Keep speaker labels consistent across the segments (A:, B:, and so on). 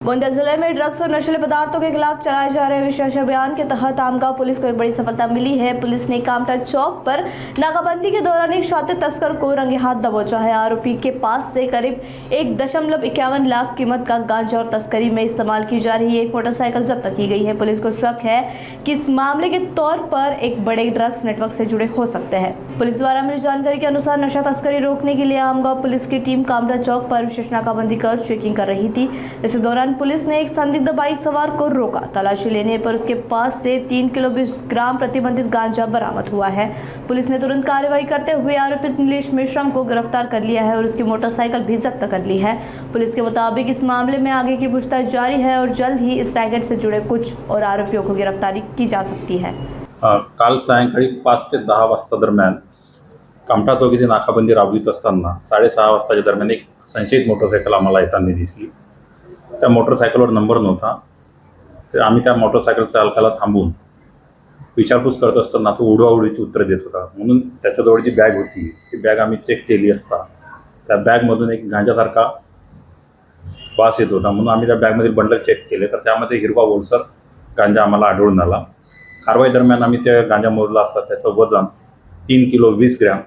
A: गोंदिया जिले में ड्रग्स और नशीले पदार्थों के खिलाफ चलाए जा रहे विशेष अभियान के तहत आमगांव पुलिस को एक बड़ी सफलता मिली है। पुलिस ने कामटा चौक पर नाकाबंदी के दौरान एक शातिर तस्कर को रंगे हाथ दबोचा है। आरोपी के पास से करीब 1.51 लाख कीमत का गांजा और तस्करी में इस्तेमाल की जा रही एक मोटरसाइकिल जब्त की गई है। पुलिस को शक है कि इस मामले के तौर पर एक बड़े ड्रग्स नेटवर्क से जुड़े हो सकते हैं। पुलिस द्वारा मिली जानकारी के अनुसार नशा तस्करी रोकने के लिए आमगांव पुलिस की टीम कामटा चौक पर विशेष नाकाबंदी कर चेकिंग कर रही थी। इस दौरान पुलिस ने एक संदिग्ध बाइक सवार को रोका। तलाशी लेने पर उसके पास से 3 किलो 20 ग्राम प्रतिबंधित गांजा बरामद हुआ है। पुलिस ने तुरंत कार्रवाई करते हुए आरोपित नीलेश मिश्रम को गिरफ्तार कर लिया है और उसकी मोटरसाइकिल भी जब्त कर ली है। पुलिस के मुताबिक इस मामले में आगे की पूछताछ जारी है और जल्द ही इस रैकेट से जुड़े कुछ और आरोपियों को गिरफ्तारी की जा सकती है।
B: काल सायंकाळी 5 ते 10 वाजता दरम्यान कामठा चौक येथे नाकाबंदी राबवित असताना 6:30 वाजताच्या दरम्यान एक संशयित मोटरसायकल आम्हाला येताना दिसली। त्या मोटरसायकलवर नंबर नव्हता, तर आम्ही त्या मोटरसायकल चालकाला थांबवून विचारपूस करत असताना तो उडवाउडवीची उत्तरे देत होता। म्हणून त्याच्याजवळ जी बॅग होती ती बॅग आम्ही चेक केली असता त्या बॅगमधून एक गांजासारखा वास येत होता। म्हणून आम्ही त्या बॅगमधील बंडल चेक केले तर त्यामध्ये हिरवा ओलसर गांजा आम्हाला आढळून आला। कारवाई दरम्यान आम्ही त्या गांजा मोजला असता त्याचं वजन 3 किलो 20 ग्रॅम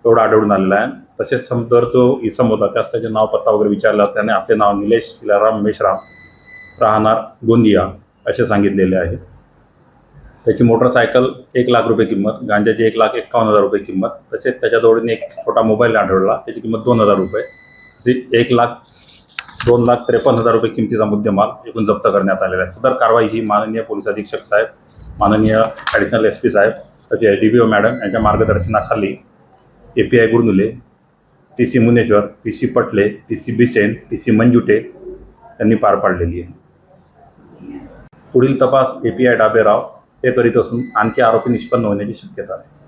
B: एवढं आढळून आलेलं आहे। तसेच समोर जो इसम होता त्यास त्याचे नाव पत्ता वगैरे विचारला, त्याने आपले नाव नीलेश शिलाराम मेश्राम राहणार गोंदिया असे सांगितलेले आहे। त्याची मोटरसायकल 1 लाख रुपये किंमत, गांजाची 1,51,000 रुपये किंमत, तसेच त्याच्याजवळ एक छोटा मोबाईल आढळला त्याची किंमत 2,000 रुपये, अशी 2,53,000 रुपये किमतीचा मुद्देमाल एकूण जप्त करण्यात आलेला आहे। सदर कारवाई ही माननीय पोलीस अधीक्षक साहेब, माननीय ॲडिशनल एसपी साहेब तसे DPO मॅडम यांच्या मार्गदर्शनाखाली API Gurnule, TC Muneshwar, TC पटले, TC बिसेन, TC मंजुटे यांनी पार पाडलेली आहे। पुढील तपास API डाबेराव हे करीत असून आणखी आरोपी निष्पन्न होण्याची शक्यता आहे।